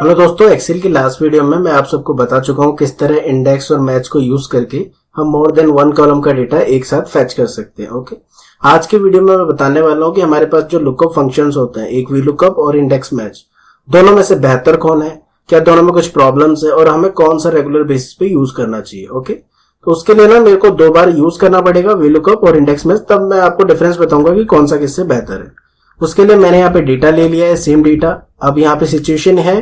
Hello दोस्तों, Excel की last video में मैं आप सबको बता चुका हूं किस तरह इंडेक्स और मैच को यूज करके हम मोर देन वन कॉलम का डेटा एक साथ फैच कर सकते हैं। ओके, आज के वीडियो में मैं बताने वाला हूं कि हमारे पास जो लुकअप फंक्शंस होते हैं, एक वी लुकअप और इंडेक्स मैच, दोनों में से बेहतर कौन है, क्या दोनों में कुछ प्रॉब्लम्स है और हमें कौन सा रेगुलर बेसिस पे यूज करना चाहिए। ओके, तो उसके लिए ना मेरे को 2 बार यूज करना पड़ेगा वी लुकअप और इंडेक्स मैच, तब मैं आपको डिफरेंस बताऊंगा कि कौन सा किससे बेहतर है। उसके लिए मैंने यहाँ पे डेटा ले लिया है, सेम डेटा। अब यहाँ पे सिचुएशन है,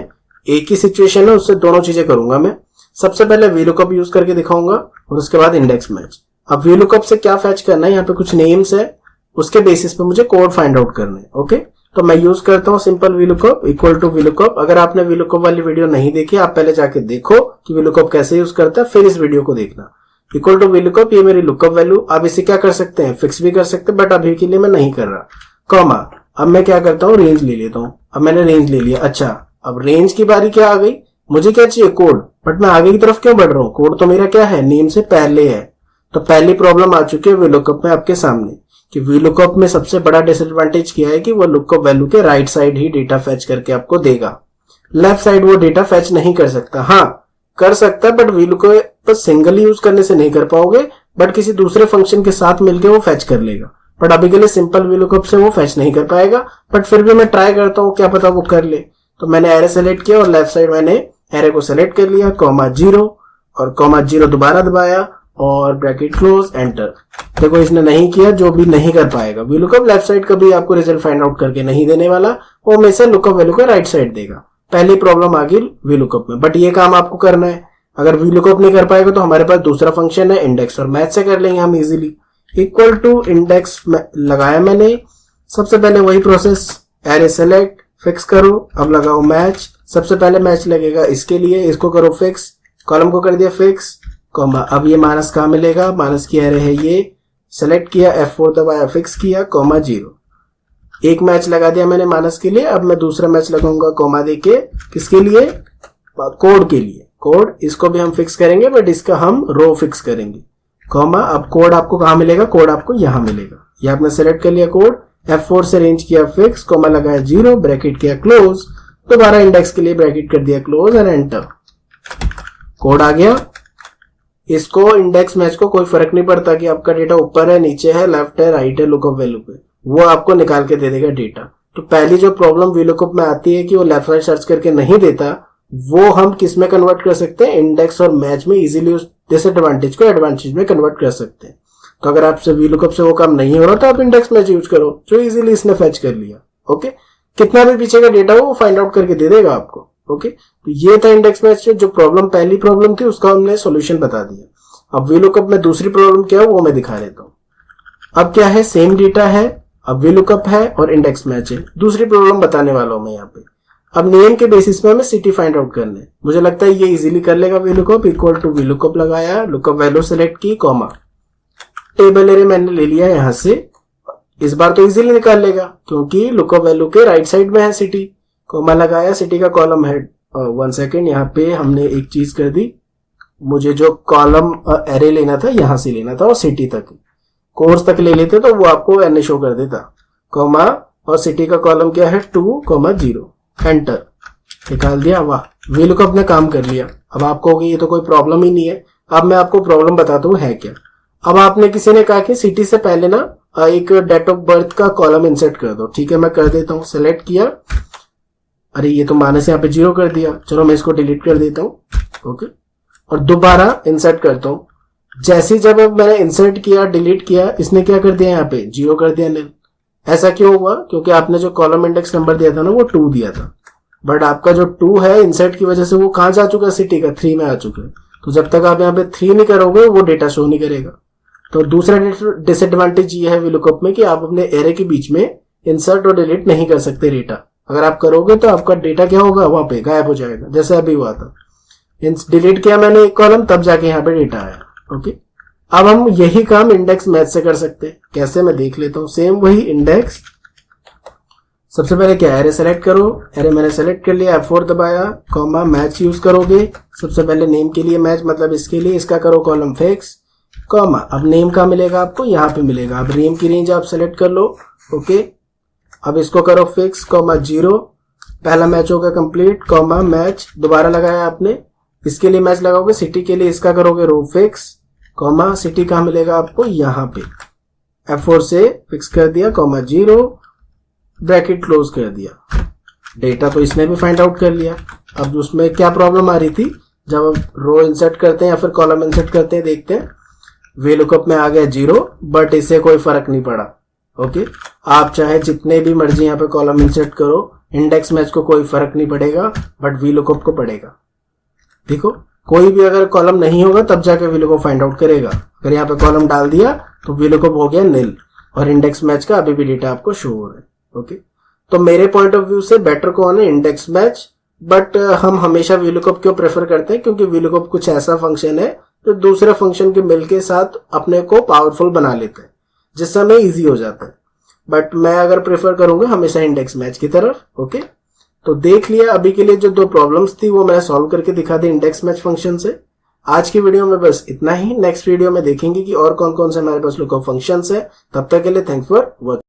एक ही सिचुएशन है, उससे दोनों चीजें करूंगा मैं। सबसे पहले वी लुकअप यूज करके दिखाऊंगा और उसके बाद इंडेक्स मैच। अब वी लुकअप से क्या फैच करना है, यहाँ पे कुछ नेम्स है, उसके बेसिस पे मुझे कोड फाइंड आउट करना है। ओके, तो मैं यूज करता हूँ simple V lookup equal to V lookup. अगर आपने वी लुकअप वाली वीडियो नहीं देखी, आप पहले जाके देखो कि वी लुकअप कैसे यूज करता है, फिर इस वीडियो को देखना। इक्वल टू वी लुकअप, ये मेरी लुकअप वैल्यू। आप इसे क्या कर सकते हैं, फिक्स भी कर सकते हैं, बट अभी के लिए मैं नहीं कर रहा। कॉमा, अब मैं क्या करता हूँ, रेंज ले लेता हूँ। अब मैंने रेंज ले लिया। अच्छा, अब रेंज की बारी क्या आ गई, मुझे क्या चाहिए, कोड। बट मैं आगे की तरफ क्यों बढ़ रहा हूँ, कोड तो मेरा क्या है, नेम से पहले है। तो पहली प्रॉब्लम आ चुकी है वी लुकअप में आपके सामने, कि वी लुकअप में सबसे बड़ा डिसएडवांटेज क्या है कि वो लुकअप वैल्यू के राइट साइड ही डेटा फैच करके आपको देगा, लेफ्ट साइड वो डेटा फैच नहीं कर सकता। हाँ, कर सकता है, but V lookup single use करने से नहीं कर पाओगे, बट किसी दूसरे फंक्शन के साथ मिलकर वो फैच कर लेगा। बट अभी के लिए सिंपल वी लुकअप से वो फैच नहीं कर पाएगा, बट फिर भी मैं ट्राई करता हूँ, क्या पता वो कर ले। तो मैंने एरे सेलेक्ट किया और लेफ्ट साइड मैंने एरे को सेलेक्ट कर लिया, कॉमा 0 और कॉमा 0 दोबारा दबाया और ब्रैकेट क्लोज, एंटर। देखो इसने नहीं किया, जो भी नहीं कर पाएगा। वी लुकअप लेफ्ट साइड कभी आपको रिजल्ट फाइंड आउट करके नहीं देने वाला, वो हमेशा लुकअप वैल्यू को राइट साइड देगा। पहली प्रॉब्लम आ गई वी लुकअप में, बट ये काम आपको करना है। अगर वी लुकअप नहीं कर पाएगा तो हमारे पास दूसरा फंक्शन है, इंडेक्स और मैच से कर लेंगे हम इजीली। इक्वल टू इंडेक्स लगाया मैंने, सबसे पहले वही प्रोसेस, एरे सेलेक्ट, फिक्स करो। अब लगाओ मैच, सबसे पहले मैच लगेगा इसके लिए, इसको करो फिक्स, कॉलम को कर दिया फिक्स, कॉमा। अब ये माइनस कहाँ मिलेगा, माइनस की एरे है ये, सेलेक्ट किया, F4 दबाया, फिक्स किया, कॉमा 0। एक मैच लगा दिया मैंने माइनस के लिए। अब मैं दूसरा मैच लगाऊंगा कॉमा देके, किसके लिए, कोड के लिए। कोड इसको भी हम फिक्स करेंगे, बट इसका हम रो फिक्स करेंगे, कॉमा। अब कोड आपको कहाँ मिलेगा, कोड आपको यहां मिलेगा। ये आपने सेलेक्ट कर लिया कोड, F4 से रेंज किया फिक्स, कॉमा लगाया 0, ब्रैकेट किया क्लोज, दोबारा इंडेक्स के लिए ब्रैकेट कर दिया क्लोज एंड एंटर। कोड आ गया। इसको इंडेक्स मैच को कोई फर्क नहीं पड़ता कि आपका डेटा ऊपर है, नीचे है, लेफ्ट है, राइट है, लुकअप वैल्यू पे, वो आपको निकाल के दे देगा डेटा। तो पहली जो प्रॉब्लम वी लुकअप में आती है कि वो लेफ्ट राइट सर्च करके नहीं देता, वो हम किस में कन्वर्ट कर सकते हैं, इंडेक्स और मैच में इजीली उस डिसएडवांटेज को एडवांटेज में कन्वर्ट कर सकते हैं। तो अगर आपसे वी लुकअप से वो काम नहीं हो रहा तो आप इंडेक्स मैच यूज करो, जो इजीली इसने फैच कर लिया। ओके, कितना भी पीछे का डेटा हो वो फाइंड आउट करके दे देगा आपको। ओके, तो ये था इंडेक्स मैच में जो प्रॉब्लम, पहली प्रॉब्लम थी, उसका हमने सॉल्यूशन बता दिया। अब वी लुकअप में दूसरी प्रॉब्लम क्या है वो मैं दिखा देता हूँ। अब क्या है, सेम डेटा है, अब वी लुकअप है और इंडेक्स मैच है। दूसरी प्रॉब्लम बताने वाला हूं मैं यहाँ पे। अब नेम के बेसिस पे हमें सिटी फाइंड आउट करना है। मुझे लगता है ये इजीली कर लेगा V lookup. Equal to V lookup लगाया, लुकअप वैल्यू सेलेक्ट की, कॉमा, टेबल एरे मैंने ले लिया यहां से। इस बार तो इजीली निकाल लेगा क्योंकि लुकअप वैल्यू के राइट साइड में है सिटी, कॉमा लगाया, सिटी का कॉलम है। 1 सेकेंड, यहाँ पे हमने एक चीज कर दी, मुझे जो कॉलम एरे लेना था यहां से लेना था और सिटी तक, कोर्स तक ले लेते तो वो आपको एन शो कर देता, कॉमा, और सिटी का कॉलम क्या है 2,0, एंटर, निकाल दिया। वाह, वी लुकअप ने काम कर लिया। अब आपको होगी ये तो कोई प्रॉब्लम ही नहीं है। अब मैं आपको प्रॉब्लम बताता हूँ है क्या। अब आपने किसी ने कहा कि सिटी से पहले ना एक डेट ऑफ बर्थ का कॉलम इंसर्ट कर दो। ठीक है, मैं कर देता हूँ, सेलेक्ट किया, अरे ये तो माइनस यहाँ पे 0 कर दिया, चलो मैं इसको डिलीट कर देता हूँ। ओके, और दोबारा इंसर्ट करता हूँ। जैसे जब मैंने इंसर्ट किया, डिलीट किया, इसने क्या कर दिया, यहाँ पे 0 कर दिया, नील। ऐसा क्यों हुआ, क्योंकि आपने जो कॉलम इंडेक्स नंबर दिया था ना वो 2 दिया था, बट आपका जो 2 है इंसर्ट की वजह से वो कहां जा चुका है, सिटी का 3 में आ चुका है। तो जब तक आप यहाँ पे 3 नहीं करोगे वो डेटा शो नहीं करेगा। तो दूसरा डिसएडवांटेज ये है वी लुकअप में कि आप अपने एरे के बीच में इंसर्ट और डिलीट नहीं कर सकते डेटा। अगर आप करोगे तो आपका डेटा क्या होगा, वहां पे गायब हो जाएगा, जैसे अभी हुआ था। डिलीट किया मैंने एक कॉलम, तब जाके यहाँ पे डेटा आया। ओके, अब हम यही काम इंडेक्स मैच से कर सकते हैं। कैसे, मैं देख लेता हूं। सेम वही इंडेक्स, सबसे पहले क्या, एरे सेलेक्ट करो, एरे मैंने सेलेक्ट कर लिया, F4 दबाया, कॉमा, मैच यूज करोगे। सबसे पहले नेम के लिए मैच, मतलब इसके लिए, इसका करो कॉलम फिक्स, कॉमा। अब नेम कहाँ मिलेगा आपको, यहाँ पे मिलेगा। अब नेम की रेंज आप सेलेक्ट कर लो। ओके, अब इसको करो फिक्स, कॉमा 0, पहला मैच होगा कंप्लीट, कॉमा मैच दोबारा लगाया आपने, इसके लिए मैच लगाओगे, सिटी के लिए इसका करोगे रो फिक्स, कॉमा सिटी कहाँ मिलेगा आपको, यहाँ पे F4 से फिक्स कर दिया, कॉमा 0, ब्रैकेट क्लोज कर दिया। डेटा तो इसने भी फाइंड आउट कर लिया। अब उसमें क्या प्रॉब्लम आ रही थी, जब आप रो इंसर्ट करते हैं या फिर कॉलम इंसर्ट करते हैं, देखते हैं VLOOKUP में आ गया 0, बट इससे कोई फर्क नहीं पड़ा। ओके, आप चाहे जितने भी मर्जी यहाँ पे कॉलम इंसर्ट करो, इंडेक्स मैच को कोई फर्क नहीं पड़ेगा, बट VLOOKUP को पड़ेगा। देखो, कोई भी अगर कॉलम नहीं होगा तब जाके VLOOKUP फाइंड आउट करेगा। अगर यहाँ पे कॉलम डाल दिया तो VLOOKUP हो गया नील, और इंडेक्स मैच का अभी भी डेटा आपको शो हो रहा है। ओके, तो मेरे पॉइंट ऑफ व्यू से बेटर कौन है, इंडेक्स मैच। बट हम हमेशा VLOOKUP क्यों प्रेफर करते हैं, क्योंकि VLOOKUP कुछ ऐसा फंक्शन है जो दूसरे फंक्शन के मिल के साथ अपने को पावरफुल बना लेते हैं, जिससे हमें ईजी हो जाता है। बट मैं अगर प्रेफर करूंगा हमेशा इंडेक्स मैच की तरफ। ओके, तो देख लिया अभी के लिए जो 2 प्रॉब्लम्स थी वो मैंने सॉल्व करके दिखा दी इंडेक्स मैच फंक्शन से। आज की वीडियो में बस इतना ही। नेक्स्ट वीडियो में देखेंगे कि और कौन कौन से हमारे पास लुकअप फंक्शंस है। तब तक के लिए थैंक्स फॉर वॉचिंग।